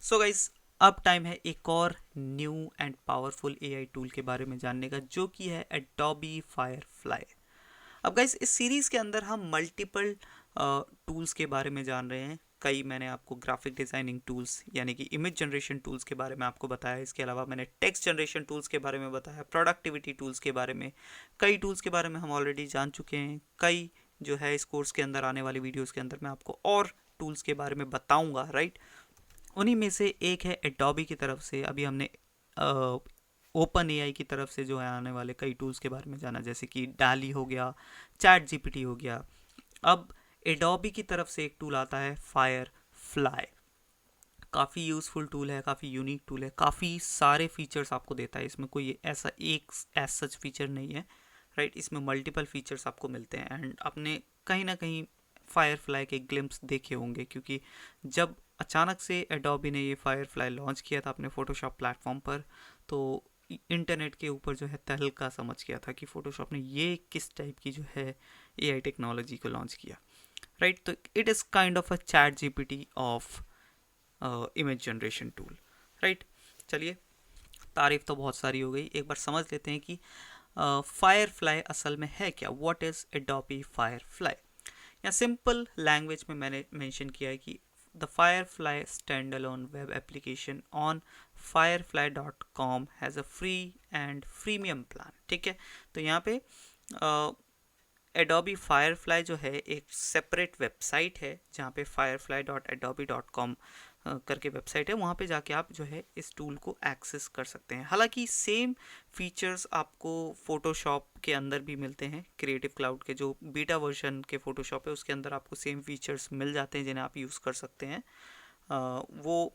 So guys, अब time है एक और new and powerful AI tool के बारे में जानने का, जो कि है एडोबी फायरफ्लाई। अब गाइस, इस सीरीज़ के अंदर हम मल्टीपल टूल्स के बारे में जान रहे हैं। कई मैंने आपको ग्राफिक डिज़ाइनिंग टूल्स यानी कि इमेज जनरेशन टूल्स के बारे में आपको बताया। इसके अलावा मैंने टेक्स्ट जनरेशन टूल्स के बारे में बताया, प्रोडक्टिविटी टूल्स के बारे में। कई टूल्स के बारे में हम ऑलरेडी जान चुके हैं। कई जो है इस कोर्स के अंदर आने वाली वीडियोज़ के अंदर मैं आपको और टूल्स के बारे में बताऊँगा, राइट। उन्हीं में से एक है एडोबी की तरफ से। अभी हमने ओपन एआई की तरफ से जो है आने वाले कई टूल्स के बारे में जाना, जैसे कि डाली हो गया, चैट जीपीटी हो गया। अब एडोबी की तरफ से एक टूल आता है फायर फ्लाई। काफ़ी यूज़फुल टूल है, काफ़ी यूनिक टूल है, काफ़ी सारे फीचर्स आपको देता है। इसमें कोई ऐसा एक एज सच फीचर नहीं है, राइट। इसमें मल्टीपल फीचर्स आपको मिलते हैं। एंड आपने कहीं ना कहीं फायरफ्लाई के ग्लिम्स देखे होंगे, क्योंकि जब अचानक से एडोबी ने ये फायरफ्लाई लॉन्च किया था अपने फोटोशॉप प्लेटफॉर्म पर, तो इंटरनेट के ऊपर जो है तहलका समझ गया था कि फोटोशॉप ने ये किस टाइप की जो है एआई टेक्नोलॉजी को लॉन्च किया, राइट। तो it is kind of a chat GPT of image generation tool, right. चलिए, तारीफ तो बहुत सारी हो गई, एक बार समझ लेते हैं कि फायरफ्लाई असल में है क्या। What is Adobe Firefly? या सिंपल लैंग्वेज में मैंने मेंशन किया है कि the Firefly stand alone web application on firefly.com has a free and premium plan. ठीक है, तो यहाँ पे एडोबी फायरफ्लाई जो है एक सेपरेट वेबसाइट है, जहाँ पे firefly.adobe.com करके वेबसाइट है। वहाँ पे जाके आप जो है इस टूल को एक्सेस कर सकते हैं। हालांकि सेम फीचर्स आपको फोटोशॉप के अंदर भी मिलते हैं। क्रिएटिव क्लाउड के जो बीटा वर्जन के फोटोशॉप है उसके अंदर आपको सेम फीचर्स मिल जाते हैं जिन्हें आप यूज़ कर सकते हैं, वो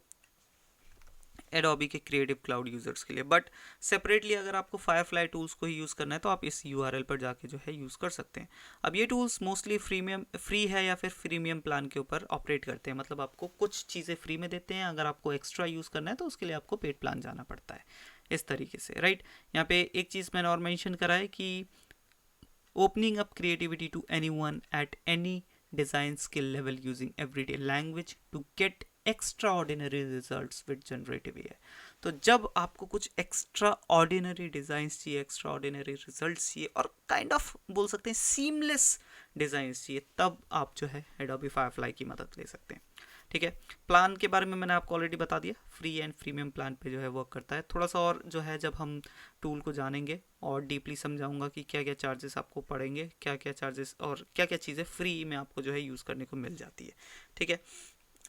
एडोबी के क्रिएटिव क्लाउड यूज़र्स के लिए। बट सेपरेटली अगर आपको फायरफ्लाई टूल्स को ही यूज़ करना है तो आप इस यूआरएल पर जाके जो है यूज़ कर सकते हैं। अब ये टूल्स मोस्टली फ्री है या फिर प्रीमियम प्लान के ऊपर ऑपरेट करते हैं। मतलब आपको कुछ चीज़ें फ्री में देते हैं, अगर आपको एक्स्ट्रा यूज़ करना है तो उसके लिए आपको पेड प्लान जाना पड़ता है, इस तरीके से, राइट। यहाँ पे एक चीज़ मैंने और मेंशन करा है कि opening up creativity to anyone at any design skill level using everyday language to get extraordinary results with generative AI। तो जब आपको कुछ एक्स्ट्रा ऑर्डिनरी डिज़ाइंस चाहिए, एक्स्ट्रा ऑर्डिनरी रिजल्ट्स चाहिए और काइंड ऑफ बोल सकते हैं सीमलेस डिज़ाइंस चाहिए, तब आप जो है एडोबी फायरफ्लाई की मदद ले सकते हैं। ठीक है, प्लान के बारे में मैंने आपको ऑलरेडी बता दिया, फ्री एंड प्रीमियम प्लान पे जो है वर्क करता है। थोड़ा सा और जो है जब हम टूल को जानेंगे और डीपली समझाऊंगा कि क्या क्या चार्जेस आपको पड़ेंगे, क्या क्या चार्जेस और क्या क्या चीज़ें फ्री में आपको जो है यूज़ करने को मिल जाती है। ठीक है,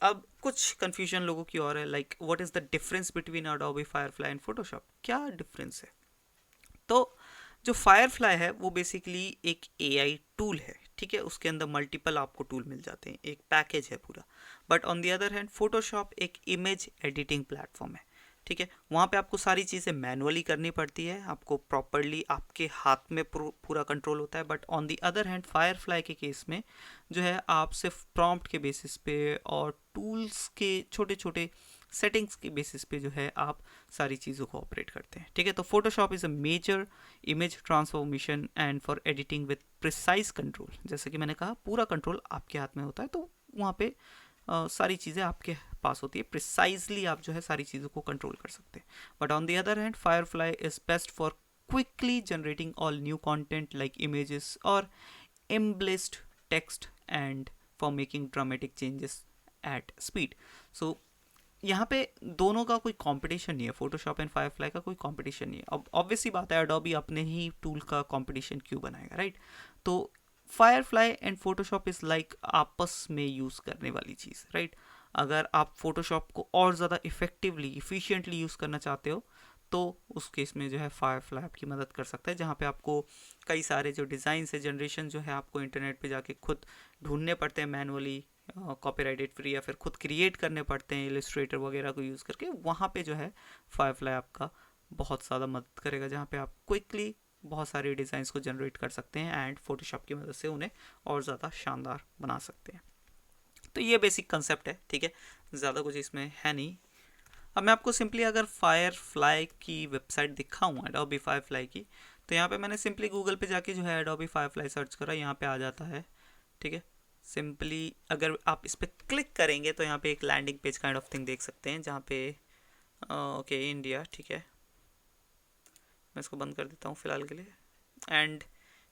अब कुछ कन्फ्यूजन लोगों की और है, like what is the difference between Adobe Firefly and Photoshop, क्या डिफरेंस है। तो जो फायरफ्लाई है वो बेसिकली एक एआई टूल है, ठीक है। उसके अंदर मल्टीपल आपको टूल मिल जाते हैं, एक पैकेज है पूरा। But on the other hand Photoshop एक इमेज एडिटिंग प्लेटफॉर्म है, ठीक है। वहाँ पे आपको सारी चीज़ें मैनुअली करनी पड़ती है, आपको प्रॉपरली आपके हाथ में पूरा कंट्रोल होता है। But on the other hand Firefly के केस में जो है आप सिर्फ प्रॉम्प्ट के बेसिस पे और टूल्स के छोटे छोटे सेटिंग्स के बेसिस पे जो है आप सारी चीज़ों को ऑपरेट करते हैं। ठीक है, तो Photoshop is a major image transformation and for editing with precise control. जैसे कि मैंने कहा, पूरा कंट्रोल आपके हाथ में होता है, तो वहाँ पे सारी चीज़ें आपके पास होती है, प्रिसाइजली आप जो है सारी चीज़ों को कंट्रोल कर सकते हैं। But on the other hand Firefly is best for quickly generating all new content like images और emblazed text and for making dramatic changes at speed। So यहाँ पे दोनों का कोई कंपटीशन नहीं है, फोटोशॉप एंड फायरफ्लाई का कोई कंपटीशन नहीं है। अब ऑब्वियसली बात है, एडोबी अपने ही टूल का कंपटीशन क्यों बनाएगा, राइट। तो Firefly and Photoshop is like आपस में यूज़ करने वाली चीज़, राइट। अगर आप फोटोशॉप को और ज़्यादा इफेक्टिवली इफिशिएंटली यूज़ करना चाहते हो तो उस केस में जो है फायरफ्लाई आपकी मदद कर सकता है, जहाँ पे आपको कई सारे जो डिज़ाइन है, जनरेशन जो है आपको इंटरनेट पे जाके खुद ढूंढने पड़ते हैं मैनुअली, कॉपीराइटेड फ्री, या फिर खुद क्रिएट करने पड़ते हैं इलस्ट्रेटर वगैरह को यूज़ करके। वहाँ पे जो है फायरफ्लाई आपका बहुत ज़्यादा मदद करेगा, जहाँ पे आप क्विकली बहुत सारे डिज़ाइंस को जनरेट कर सकते हैं एंड फोटोशॉप की मदद से उन्हें और ज़्यादा शानदार बना सकते हैं। तो ये बेसिक कंसेप्ट है, ठीक है, ज़्यादा कुछ इसमें है नहीं। अब मैं आपको सिंपली अगर फायरफ्लाई की वेबसाइट दिखाऊँ, एडोबी फायरफ्लाई की, तो यहाँ पे मैंने सिंपली गूगल पे जाके जो है एडोबी फायरफ्लाई सर्च करा, यहाँ पे आ जाता है, ठीक है। सिंपली अगर आप इस पर क्लिक करेंगे तो यहाँ पे एक landing page kind of thing देख सकते हैं, जहाँ पे ओके इंडिया, ठीक है, मैं इसको बंद कर देता हूँ फ़िलहाल के लिए। एंड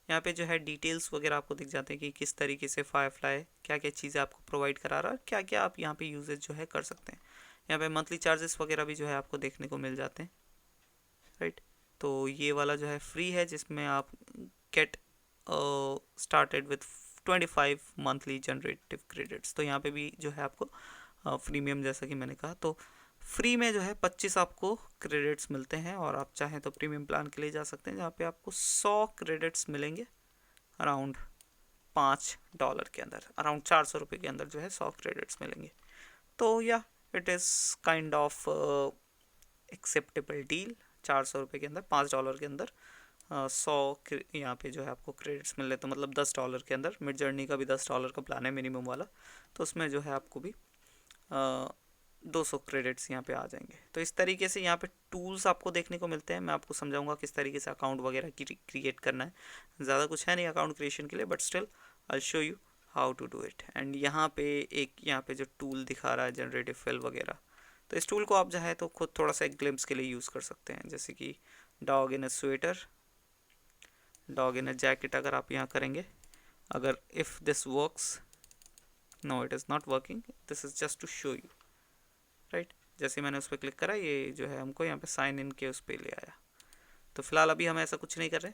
यहाँ पे जो है डिटेल्स वगैरह आपको दिख जाते हैं कि किस तरीके से फायरफ्लाई क्या क्या चीज़ें आपको प्रोवाइड करा रहा है, क्या क्या आप यहाँ पे यूजेज जो है कर सकते हैं। यहाँ पे मंथली चार्जेस वगैरह भी जो है आपको देखने को मिल जाते हैं, राइट। तो ये वाला जो है फ्री है, जिसमें आप get started with 25 monthly generative credits. तो यहाँ पे भी जो है आपको प्रीमियम जैसा कि मैंने कहा, तो फ्री में जो है 25 आपको क्रेडिट्स मिलते हैं, और आप चाहें तो प्रीमियम प्लान के लिए जा सकते हैं, जहाँ पे आपको 100 क्रेडिट्स मिलेंगे अराउंड $5 के अंदर, अराउंड 400 रुपये के अंदर जो है 100 क्रेडिट्स मिलेंगे। तो या it is kind of acceptable deal. 400 रुपये के अंदर $5 के अंदर 100 यहाँ पे जो है आपको क्रेडिट्स मिल रहे, तो मतलब $10 के अंदर। मिड जर्नी का भी $10 का प्लान है मिनिमम वाला, तो उसमें जो है आपको भी 200 क्रेडिट्स यहाँ पे आ जाएंगे। तो इस तरीके से यहाँ पे टूल्स आपको देखने को मिलते हैं। मैं आपको समझाऊंगा किस तरीके से अकाउंट वगैरह क्रिएट करना है। ज़्यादा कुछ है नहीं अकाउंट क्रिएशन के लिए, but still I show you how to do it. And यहाँ पे यहाँ पे जो टूल दिखा रहा है जनरेटिव फिल वगैरह, तो इस टूल को आप चाहे तो खुद थोड़ा सा एक ग्लिम्स के लिए यूज़ कर सकते हैं, जैसे कि dog in a sweater, dog in a jacket अगर आप यहाँ करेंगे, अगर if this works, no it is not working, this is just to show you, right. जैसे मैंने उस पर क्लिक करा, ये जो है हमको यहाँ पे साइन इन के उस पर ले आया। तो फिलहाल अभी हम ऐसा कुछ नहीं कर रहे।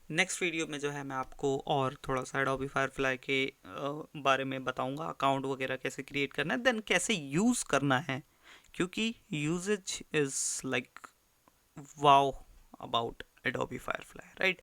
नेक्स्ट वीडियो में जो है मैं आपको और थोड़ा सा एडोबी फायरफ्लाई के बारे में बताऊंगा, अकाउंट वगैरह कैसे क्रिएट करना है, देन कैसे यूज़ करना है, क्योंकि usage is like wow about Adobe Firefly, right.